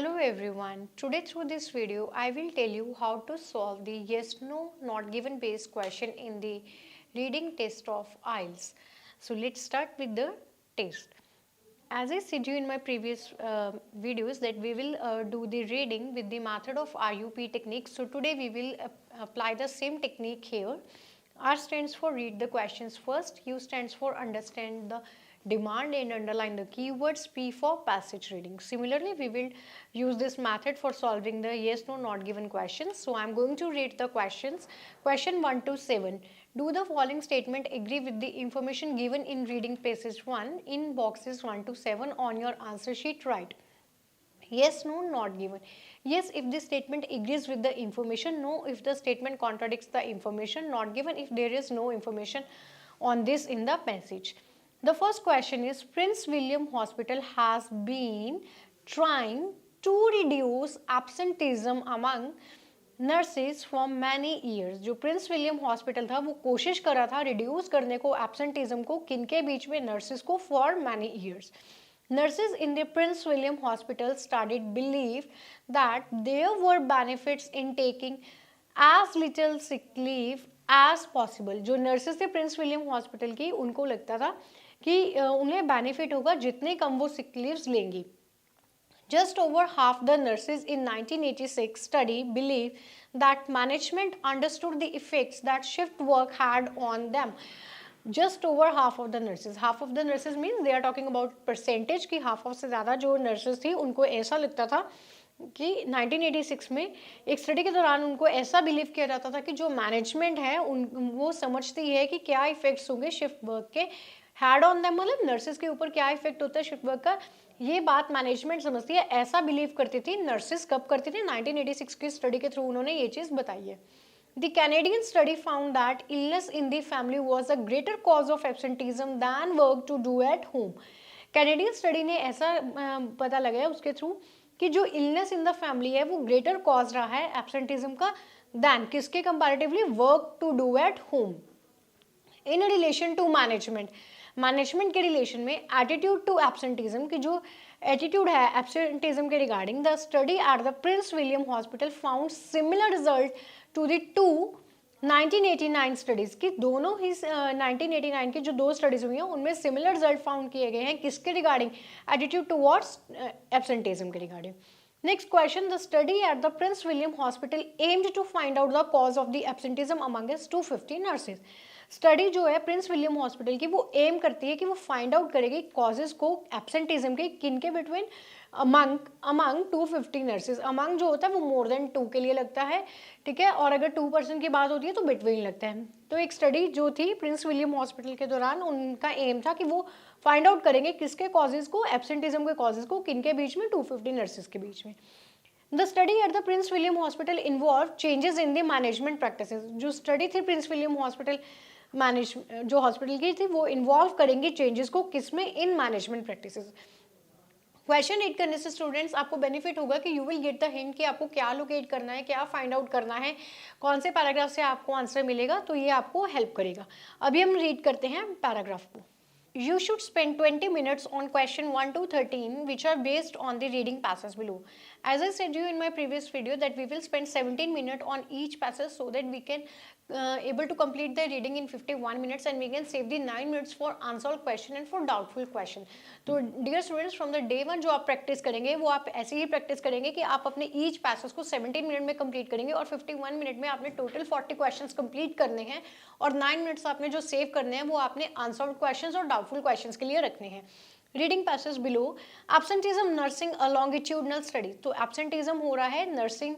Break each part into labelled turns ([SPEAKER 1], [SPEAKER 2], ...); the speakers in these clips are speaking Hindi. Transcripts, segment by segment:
[SPEAKER 1] Hello everyone. Today through this video I will tell you how to solve the yes no not given based question in the reading test of IELTS. So let's start with the test. As I said you in my previous videos that we will do the reading with the method of RUP technique. So today we will apply the same technique here. R stands for read the questions first, U stands for understand the demand and underline the keywords, P for passage reading. Similarly, we will use this method for solving the yes no not given questions. So I am going to read the questions. Question 1 to 7. Do the following statement agree with the information given in reading passage 1 in boxes 1 to 7 on your answer sheet? Write yes, no, not given. Yes if the statement agrees with the information, no if the statement contradicts the information, not given if there is no information on this in the passage. The first question is Prince William Hospital has been trying to reduce absenteeism among nurses from many years. जो प्रिंस विलियम हॉस्पिटल था वो कोशिश कर रहा था रिड्यूस करने को एब्सेंटिज्म को किनके बीच में, नर्सेज को, for many years. Nurses in the Prince William Hospital studied believe that there were benefits in taking as little sick leave as possible. जो nurses थे प्रिंस विलियम हॉस्पिटल की उनको लगता था कि उन्हें बेनिफिट होगा जितने कम वो sick leaves लेंगी. Just over half the nurses in 1986 study believe that management understood the effects that shift work had on them. Just over half of the nurses means they are talking about percentage कि half of से ज़्यादा जो nurses थी उनको ऐसा लगता था कि 1986 में एक स्टडी के दौरान उनको ऐसा बिलीव किया जाता था कि जो मैनेजमेंट है वो समझती है कि क्या इफेक्ट्स होंगे शिफ्ट वर्क के हैड ऑन देम, मतलब नर्सेज के ऊपर क्या इफेक्ट होता है शिफ्ट वर्क का, ये बात मैनेजमेंट समझती है. ऐसा बिलीव करती थी नर्सेज. कब करती थी? 1986 की स्टडी के थ्रू उन्होंने ये चीज़ बताई है. The Canadian study found that illness in the family was a greater cause of absenteeism than work to do at home. Canadian study ने ऐसा पता लगाया उसके थ्रू कि जो illness in the family है वो greater cause रहा है absenteeism का than किसके comparatively, work to do at home. In relation to management के रिलेशन में एटीट्यूड टू एब्सेंटिज्म की जो एटीट्यूड है एब्सेंटिज्म के regarding, the study at the Prince William hospital found similar result to the two 1989 studies की. दोनों ही 1989 की जो दो स्टडीज हुई हैं उनमें सिमिलर रिजल्ट फाउंड किए गए हैं. किसके रिगार्डिंग? एटीट्यूड टुवर्ड्स एब्सेंटिज्म के regarding. Next question, the study at the Prince William hospital aimed to find out the cause of the absenteeism among its 250 nurses. Study जो है प्रिंस विलियम हॉस्पिटल की वो एम करती है कि वो फाइंड आउट करेगी कॉजेज को एब्सेंटिज्म के किनके बिटवीन, अमंग 250 नर्सेज. अमंग जो होता है वो मोर देन 2 के लिए लगता है, ठीक है, और अगर 2% की बात होती है तो बिटवीन लगता है. तो एक स्टडी जो थी प्रिंस विलियम हॉस्पिटल के दौरान उनका एम था कि वो फाइंड आउट करेंगे किसके कॉजेज को, एब्सेंटिज्म के कॉजेज को किनके बीच में, 250 नर्सेज के बीच में. The study at the Prince William hospital involve changes in the management practices. जो स्टडी थी प्रिंस विलियम हॉस्पिटल जो हॉस्पिटल की थी वो इन्वॉल्व करेंगे चेंजेस को किसमें, इन मैनेजमेंट प्रैक्टिसेस. क्वेश्चन 8 करने से स्टूडेंट्स आपको बेनिफिट होगा कि you will get the hint कि आपको क्या लोकेट करना है, क्या फाइंड आउट करना है, कौन से पैराग्राफ से आपको आंसर मिलेगा, तो ये आपको हेल्प करेगा. अभी हम रीड करते हैं पैराग्राफ को. You should spend 20 minutes on question 1 to 13 which are based on the reading passage below. As I said you in my previous video that we will spend 17 minutes on each passage so that we can able to complete the reading in 51 minutes and we can save the 9 minutes for unsolved question and for doubtful question. तो dear students from the day 1 जो आप प्रैक्टिस करेंगे वो आप ऐसे ही प्रैक्टिस करेंगे कि आप अपने ईच पैसेज को 17 मिनट में कंप्लीट करेंगे और 51 मिनट में आपने टोटल 40 क्वेश्चंस कंप्लीट करने हैं और 9 मिनट्स आपने जो सेव करने हैं वो आपने अनसॉल्व्ड क्वेश्चंस और डाउटफुल क्वेश्चंस के लिए रखने हैं. Reading passage below. Absenteeism nursing a longitudinal study. तो एब्सेंटिज्म हो रहा है नर्सिंग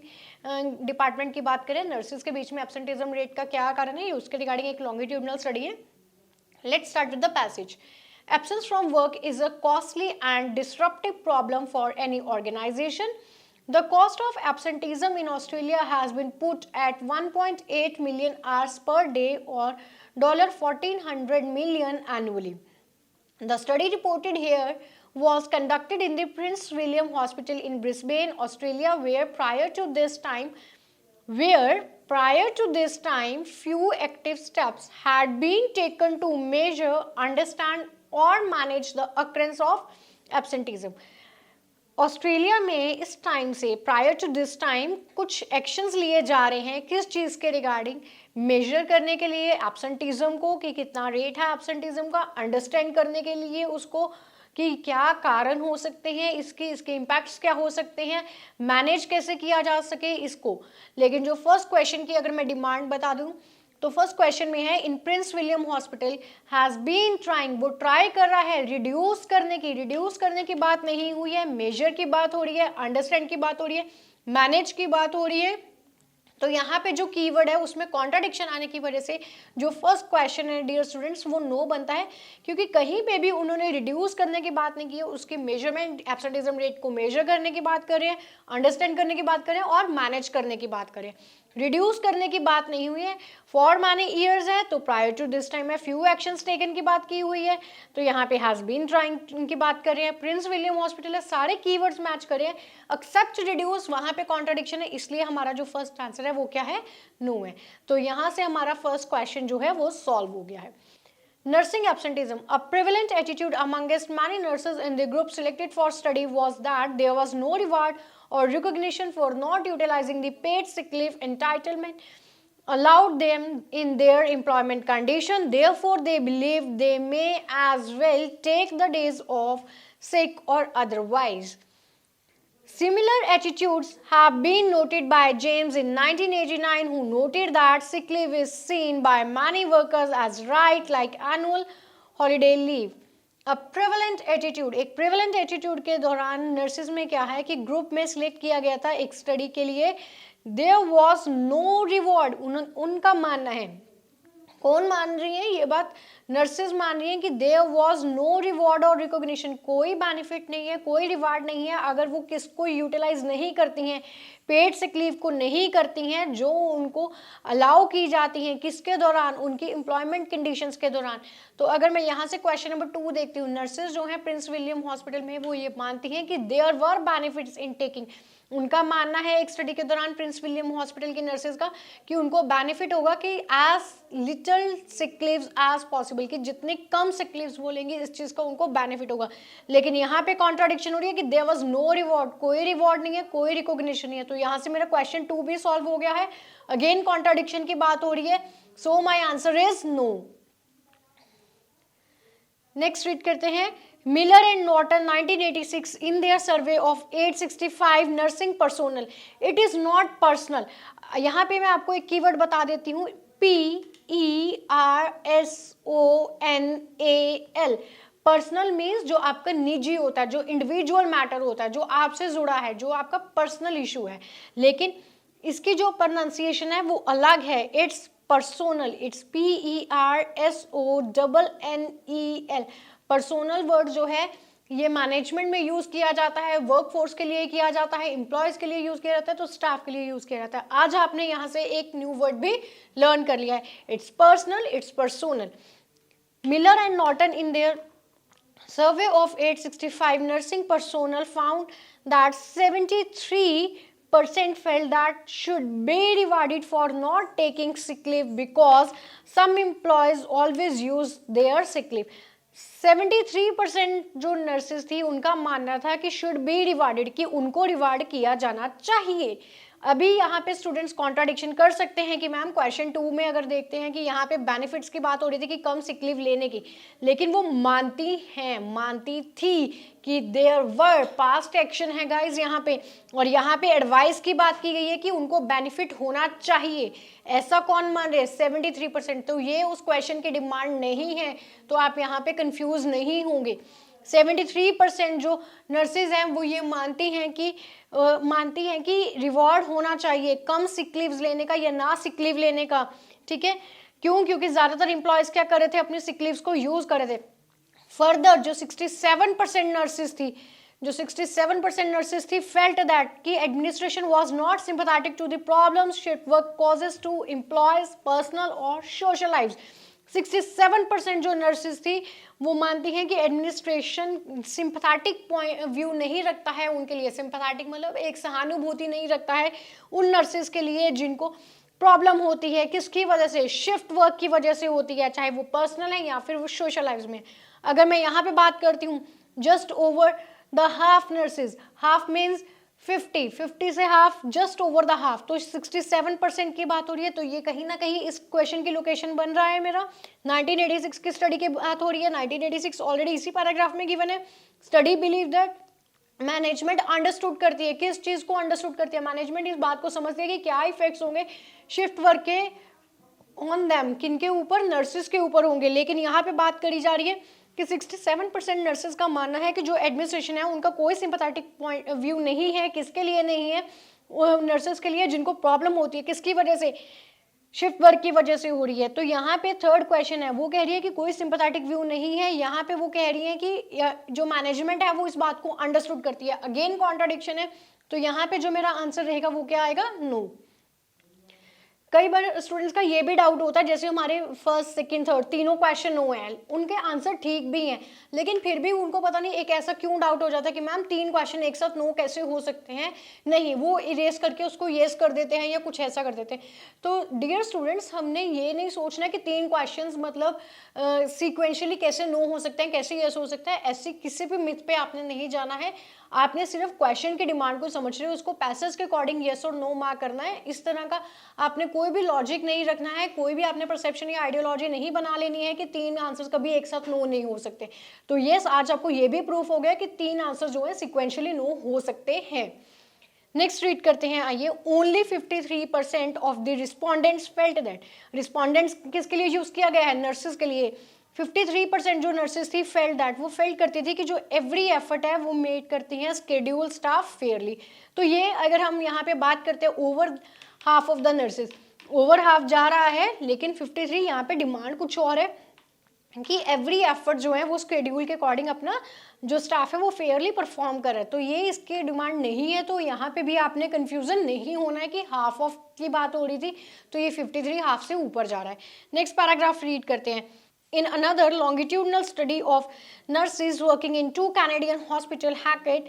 [SPEAKER 1] डिपार्टमेंट की बात करें, नर्सेज के बीच में एब्सेंटिज्म रेट का क्या कारण है, उसके रिगार्डिंग एक लॉन्गिट्यूडनल स्टडी है. Let's start with the passage. Absence from work is a costly and disruptive problem for any organization. The cost of absenteeism in Australia has been put at 1.8 million hours per day or $1,400 million annually. The study reported here was conducted in the Prince William Hospital in Brisbane, Australia, where prior to this time few active steps had been taken to measure, understand or manage the occurrence of absenteeism. Australia में इस टाइम से प्रायर टू दिस टाइम कुछ एक्शंस लिए जा रहे हैं किस चीज़ के रिगार्डिंग, मेजर करने के लिए एब्सेंटिज्म को कि कितना रेट है एब्सेंटिज्म का, अंडरस्टैंड करने के लिए उसको कि क्या कारण हो सकते हैं इसके इसके इम्पैक्ट्स क्या हो सकते हैं, मैनेज कैसे किया जा सके इसको। लेकिन जो फर्स्ट क्वेश्चन की अगर मैं डिमांड बता दूं तो फर्स्ट क्वेश्चन में है in Prince William hospital has been trying, वो ट्राई कर रहा है रिड्यूस करने की बात नहीं हुई है, मेजर की बात हो रही है, अंडरस्टैंड की बात हो रही है, मैनेज की बात हो रही है। तो यहाँ पे जो कीवर्ड है उसमें कॉन्ट्राडिक्शन आने की वजह से जो फर्स्ट क्वेश्चन है डियर स्टूडेंट्स वो नो बनता है, क्योंकि कहीं पे भी उन्होंने रिड्यूस करने की बात नहीं की है, उसकी मेजरमेंट एब्सेंटिज्म रेट को मेजर करने की बात कर रहे हैं, अंडरस्टैंड करने की बात कर रहे हैं और मैनेज करने की बात कर रहे हैं, रिड्यूस करने की बात नहीं हुई है। फॉर मैनी ईयर्स है तो प्रायर टू दिस टाइम है फ्यू एक्शंस टेकन की बात की हुई है, तो यहाँ पे हैज बीन ट्राइंग की बात कर रहे हैं, प्रिंस विलियम हॉस्पिटल है, सारे कीवर्ड्स मैच कर रहे हैं, एक्सेप्ट रिड्यूस वहाँ पे कॉन्ट्राडिक्शन है, इसलिए हमारा जो फर्स्ट आंसर है वो क्या है, नो है। तो यहाँ से हमारा फर्स्ट क्वेश्चन जो है वो सॉल्व हो गया है। Nursing absenteeism. A prevalent attitude amongst many nurses in the group selected for study was that there was no reward or recognition for not utilizing the paid sick leave entitlement allowed them in their employment condition. Therefore, they believe they may as well take the days off sick or otherwise. Similar attitudes have been noted by James in 1989, who noted that sick leave is seen by many workers as right like annual holiday leave. A prevalent attitude, एक prevalent attitude के दौरान नर्सेज में क्या है कि ग्रुप में सिलेक्ट किया गया था एक स्टडी के लिए, there was no reward, उनका मानना है, कौन मान रही है ये बात, नर्सेज मान रही हैं कि देयर वाज नो रिवॉर्ड और रिकॉग्निशन, कोई बेनिफिट नहीं है, कोई रिवार्ड नहीं है अगर वो किसको यूटिलाइज नहीं करती हैं, पेड सिक लीव को नहीं करती हैं जो उनको अलाउ की जाती हैं, किसके दौरान, उनकी एम्प्लॉयमेंट कंडीशंस के दौरान। तो अगर मैं यहाँ से क्वेश्चन नंबर 2 देखती हूँ, नर्सेज जो हैं प्रिंस विलियम हॉस्पिटल में वो ये मानती हैं कि there were benefits in taking, उनका मानना है एक स्टडी के दौरान प्रिंस विलियम हॉस्पिटल की नर्सेज का कि उनको बेनिफिट होगा कि as little sick leaves as possible, कि जितने कम सिक लीव्स वो लेंगे इस चीज़ का उनको बेनिफिट होगा। लेकिन यहाँ पे कॉन्ट्राडिक्शन हो रही है कि देयर वाज नो रिवॉर्ड, कोई रिवॉर्ड नहीं है, कोई रिकॉग्निशन नहीं है। तो यहाँ से मेरा क्वेश्चन 2 भी सॉल्व हो गया है, अगेन कॉन्ट्राडिक्शन की बात हो रही है, so my answer is no. Next read करते हैं, Miller and Norton 1986 in their survey of 865 nursing personnel, it is not personal। यहाँ पे मैं आपको एक कीवर्ड बता देती हूँ, PERSONAL। पर्सनल मीन्स जो आपका निजी होता है, जो इंडिविजुअल मैटर होता है, जो आपसे जुड़ा है, जो आपका पर्सनल इशू है, लेकिन इसकी जो प्रोनाउंसिएशन है वो अलग है, it's personnel, it's PERSONNEL। Personnel word जो है ये मैनेजमेंट में यूज किया जाता है, वर्क फोर्स के लिए किया जाता है, एम्प्लॉयज के लिए यूज किया जाता है, तो स्टाफ के लिए यूज किया जाता है। आज आपने यहाँ से एक न्यू वर्ड भी लर्न कर लिया है, it's personal, it's personnel. Miller and Norton in their survey of 865 nursing personnel found that 73% felt that should be rewarded for not taking sick leave because some employees always use their sick leave। 73% जो नर्सेज थी उनका मानना था कि शुड बी रिवार्डेड, कि उनको रिवार्ड किया जाना चाहिए। अभी यहाँ पे स्टूडेंट्स कॉन्ट्राडिक्शन कर सकते हैं कि मैम क्वेश्चन 2 में अगर देखते हैं कि यहाँ पे बेनिफिट्स की बात हो रही थी कि कम सिक लीव लेने की, लेकिन वो मानती थी कि देयर वर, पास्ट एक्शन है गाइज यहाँ पे, और यहाँ पे एडवाइस की बात की गई है कि उनको बेनिफिट होना चाहिए। ऐसा कौन मान रहे हैं? 73%। तो ये उस क्वेश्चन की डिमांड नहीं है, तो आप यहाँ पे कंफ्यूज नहीं होंगे। 73% जो नर्सेज हैं वो ये मानती हैं कि रिवॉर्ड होना चाहिए कम सिक लीव्स लेने का या ना सिक लीव लेने का, ठीक है। क्यों? क्योंकि ज़्यादातर एम्प्लॉयज़ क्या कर रहे थे, अपनी सिक लीव्स को यूज़ कर रहे थे। फर्दर जो 67% नर्सेज थी फेल्ट दैट कि administration was not sympathetic to the problems shift work causes to employees personal और सोशल लाइव्स। 67% जो नर्सेज थी वो मानती हैं कि एडमिनिस्ट्रेशन सिंपैथेटिक पॉइंट व्यू नहीं रखता है उनके लिए। सिंपैथेटिक मतलब एक सहानुभूति नहीं रखता है उन नर्सेज के लिए जिनको प्रॉब्लम होती है, किसकी वजह से, शिफ्ट वर्क की वजह से होती है, चाहे वो पर्सनल है या फिर वो सोशल लाइफ में। अगर मैं यहाँ पे बात करती हूँ just over the half nurses, half means 50 से half, just over the half, तो 67% की बात हो रही है। तो ये कहीं ना कहीं इस क्वेश्चन की लोकेशन बन रहा है मेरा। 1986 की स्टडी की बात हो रही है, 1986 ऑलरेडी इसी पैराग्राफ में गिवन है। Study believe that management understood करती है, किस चीज को अंडरस्टूड करती है, मैनेजमेंट इस बात को समझती है कि क्या इफेक्ट्स होंगे शिफ्ट वर्क के ऑन दैम, किनके ऊपर, नर्सेज के ऊपर होंगे। लेकिन यहाँ पे बात करी जा रही है कि 67% नर्सेज का मानना है कि जो एडमिनिस्ट्रेशन है उनका कोई सिंपैथेटिक पॉइंट व्यू नहीं है। किसके लिए नहीं है? नर्सेज के लिए जिनको प्रॉब्लम होती है, किसकी वजह से, शिफ्ट वर्क की वजह से हो रही है। तो यहाँ पे थर्ड क्वेश्चन है, वो कह रही है कि कोई सिंपैथेटिक व्यू नहीं है। यहाँ पे वो कह रही है कि जो मैनेजमेंट है वो इस बात को अंडरस्टूड करती है। अगेन कॉन्ट्राडिक्शन है, तो यहाँ पे जो मेरा आंसर रहेगा वो क्या आएगा? नो। कई बार स्टूडेंट्स का ये भी डाउट होता है, जैसे हमारे फर्स्ट सेकंड थर्ड तीनों क्वेश्चन नो है, उनके आंसर ठीक भी हैं, लेकिन फिर भी उनको पता नहीं एक ऐसा क्यों डाउट हो जाता है कि मैम 3 क्वेश्चन एक साथ नो कैसे हो सकते हैं। नहीं, वो इरेज करके उसको येस कर देते हैं या कुछ ऐसा कर देते हैं। तो डियर स्टूडेंट्स, हमने ये नहीं सोचना कि 3 क्वेश्चन मतलब सीक्वेंशियली कैसे नो हो सकते हैं, कैसे येस हो सकता है, ऐसी किसी भी मिथ पे आपने नहीं जाना है। आपने सिर्फ क्वेश्चन की डिमांड को समझ रहे हो, उसको पैसेज के अकॉर्डिंग येस और नो मार्क करना है। इस तरह का आपने कोई भी लॉजिक नहीं रखना है, कोई भी आपने परसेप्शन या आइडियोलॉजी नहीं बना लेनी है कि 3 आंसर्स कभी एक साथ नो नहीं हो सकते। तो यस, आज आपको ये भी प्रूफ हो गया कि 3 आंसर जो है सिक्वेंशियली नो हो सकते हैं। नेक्स्ट रीड करते हैं, आइए। Only 53% of the respondents felt that, respondents किसके लिए यूज किया गया है? नर्सेज के लिए। 53% जो नर्सेज थी फेल्ट दैट, वो फेल्ट करती थी कि जो एवरी एफर्ट है वो मेड करती हैं स्केड्यूल स्टाफ फेयरली। तो ये अगर हम यहाँ पे बात करते हैं over half of the nurses, over half जा रहा है, लेकिन 53 यहाँ पे डिमांड कुछ और है कि एवरी एफर्ट जो है वो स्केड्यूल के अकॉर्डिंग अपना जो स्टाफ है वो फेयरली परफॉर्म कर रहा है। तो ये इसकी डिमांड नहीं है। तो यहाँ पे भी आपने कंफ्यूजन नहीं होना है कि हाफ ऑफ की बात हो रही थी, तो ये 53 हाफ से ऊपर जा रहा है। नेक्स्ट पैराग्राफ रीड करते हैं। In another longitudinal study of nurses working in 2 Canadian hospitals, Hackett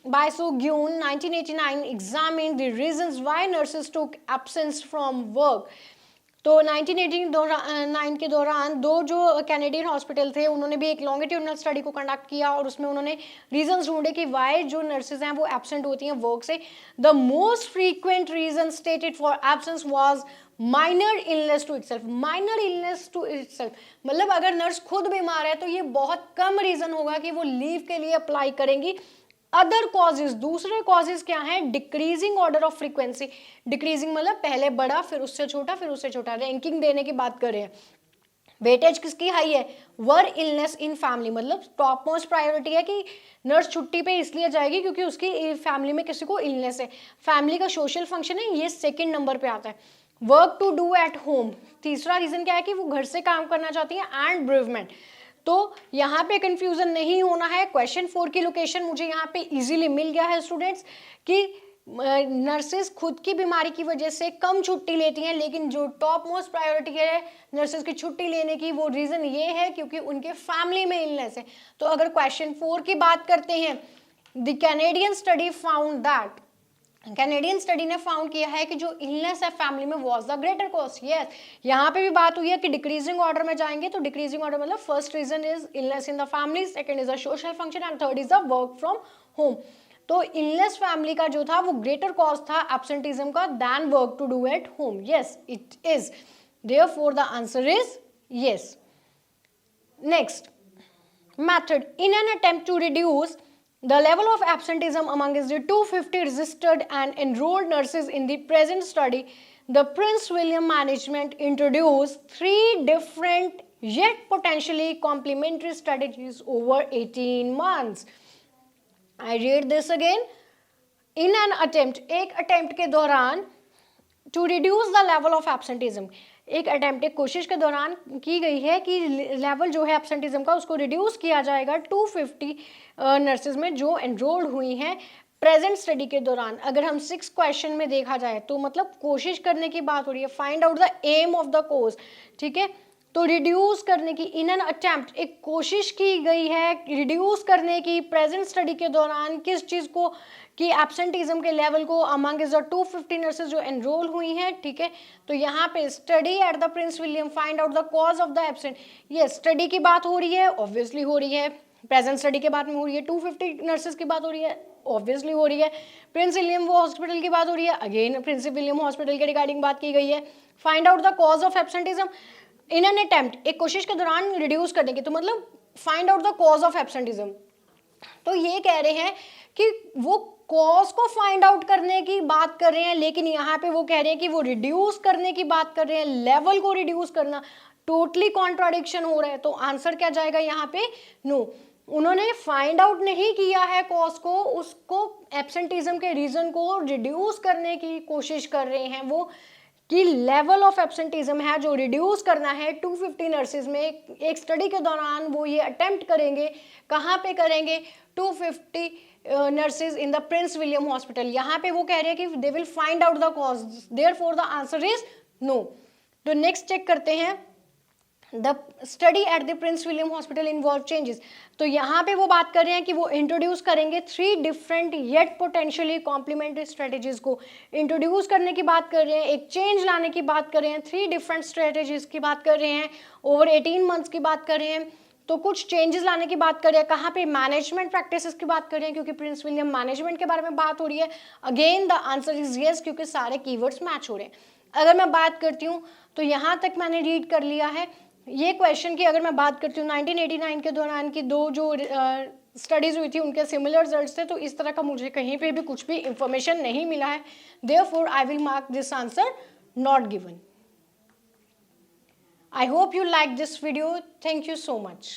[SPEAKER 1] by So-Gyun 1989 examined the reasons why nurses took absence from work. तो 1989 के दौरान 2 जो कैनेडियन हॉस्पिटल थे उन्होंने भी एक लॉन्गिट्यूडनल स्टडी को कंडक्ट किया और उसमें उन्होंने रीजंस ढूंढे कि वाई जो नर्सेज हैं वो एब्सेंट होती हैं वर्क से। The most frequent reason stated for absence was minor illness to itself. Minor illness to itself मतलब अगर नर्स खुद बीमार है तो ये बहुत कम रीजन होगा कि वो लीव के लिए अप्लाई करेंगी। अदर कॉजेज, दूसरे कॉजेज क्या हैं? Decreasing order of frequency. Decreasing मतलब पहले बड़ा फिर उससे छोटा फिर उससे छोटा, रैंकिंग देने की बात कर रहे हैं। वेटेज किसकी हाई है? वर इलनेस इन फैमिली, मतलब टॉप मोस्ट प्रायोरिटी है कि नर्स छुट्टी पे इसलिए जाएगी क्योंकि उसकी फैमिली में किसी को इलनेस है। फैमिली का सोशल फंक्शन है, ये सेकेंड नंबर पे आता है। Work to do at home, तीसरा रीजन क्या है कि वो घर से काम करना चाहती है, एंड ब्रेवमेंट। तो यहाँ पे कंफ्यूजन नहीं होना है। क्वेश्चन 4 की लोकेशन मुझे यहाँ पे इजीली मिल गया है स्टूडेंट्स कि नर्सेज खुद की बीमारी की वजह से कम छुट्टी लेती हैं, लेकिन जो टॉप मोस्ट प्रायोरिटी है नर्सेज की छुट्टी लेने की वो रीजन ये है क्योंकि उनके फैमिली में इलनेस है। तो अगर क्वेश्चन 4 की बात करते हैं, the Canadian study found that, Canadian study ने फाउंड किया है कि जो इलनेस है फैमिली में was the greater cause. Yes, यहाँ पे भी बात हुई है कि डिक्रीजिंग ऑर्डर में जाएंगे, तो डिक्रीजिंग ऑर्डर मतलब first reason is illness in the family, second is the social function and third is the work from home. तो इलनेस फैमिली का जो था वो ग्रेटर कॉज था एब्सेंटिज्म का than work to do at home. Yes it is, therefore the answer is yes. Next method, in an attempt to reduce the level of absenteeism among the 250 registered and enrolled nurses in the present study, the Prince William management introduced 3 different yet potentially complementary strategies over 18 months. I read this again. In an attempt, एक attempt के दौरान to reduce the level of absenteeism, एक अटेम्प्ट, एक कोशिश के दौरान की गई है कि लेवल जो है एब्सेंटिज्म का उसको रिड्यूस किया जाएगा 250 नर्सेज में जो एनरोल्ड हुई हैं प्रेजेंट स्टडी के दौरान। अगर हम 6 क्वेश्चन में देखा जाए तो मतलब कोशिश करने की बात हो रही है, find out the aim of the course, ठीक है। तो रिड्यूस करने की, इन एन अटेम्प्ट, एक कोशिश की गई है रिड्यूस करने की प्रेजेंट स्टडी के दौरान किस चीज़ को, कि एब्सेंटिज्म के लेवल को अमंग इज द 250 नर्सेज जो एनरोल हुई हैं, ठीक है। तो यहाँ पे study at the Prince William find out the cause of the absent, ये स्टडी की बात हो रही है, ऑब्वियसली हो रही है, प्रेजेंट स्टडी के बारे में हो रही है, 250 नर्सेज की बात हो रही है, ऑब्वियसली हो रही है। प्रिंस विलियम हॉस्पिटल की बात हो रही है, अगेन प्रिंस विलियम हॉस्पिटल के रिगार्डिंग बात की गई है। Find out the cause of absenteeism in an attempt, एक कोशिश के दौरान रिड्यूस करने की, तो मतलब find out the cause of absenteeism, तो ये कह रहे हैं कि वो कॉज को फाइंड आउट करने की बात कर रहे हैं, लेकिन यहाँ पे वो कह रहे हैं कि वो रिड्यूस करने की बात कर रहे हैं, लेवल को रिड्यूस करना, टोटली कॉन्ट्राडिक्शन हो रहा है। तो आंसर क्या जाएगा यहाँ पे? नो, उन्होंने फाइंड आउट नहीं किया है कॉज को, उसको एब्सेंटिज्म के रीजन को रिड्यूस करने की कोशिश कर रहे हैं वो, कि लेवल ऑफ एब्सेंटिज्म है जो रिड्यूस करना है 250 नर्सेज में। एक स्टडी के दौरान वो ये अटेम्प्ट करेंगे, कहाँ पे करेंगे? 250 nurses in the Prince William hospital. यहाँ पे वो कह रहे हैं कि they will find out the cause, therefore the answer is no. तो नेक्स्ट चेक करते हैं, the study at the Prince William hospital involve changes. तो यहाँ पे वो बात कर रहे हैं कि वो इंट्रोड्यूस करेंगे 3 different yet potentially complementary strategies को इंट्रोड्यूस करने की बात कर रहे हैं, एक चेंज लाने की बात कर रहे हैं, 3 डिफरेंट स्ट्रेटेजीज की बात कर रहे हैं, ओवर 18 मंथ्स की बात कर रहे हैं। तो कुछ चेंजेस लाने की बात कर रहे हैं, कहाँ पे? मैनेजमेंट प्रैक्टिसेस की बात कर रहे हैं, क्योंकि प्रिंस विलियम मैनेजमेंट के बारे में बात हो रही है। Again the answer is yes, क्योंकि सारे कीवर्ड्स मैच हो रहे हैं। अगर मैं बात करती हूँ तो यहाँ तक मैंने रीड कर लिया है। ये क्वेश्चन की अगर मैं बात करती हूँ 1989 के दौरान की 2 जो स्टडीज हुई थी उनके सिमिलर रिजल्ट्स थे, तो इस तरह का मुझे कहीं पे भी कुछ भी इंफॉर्मेशन नहीं मिला है। Therefore I will mark this answer not given. I hope you liked this video. Thank you so much.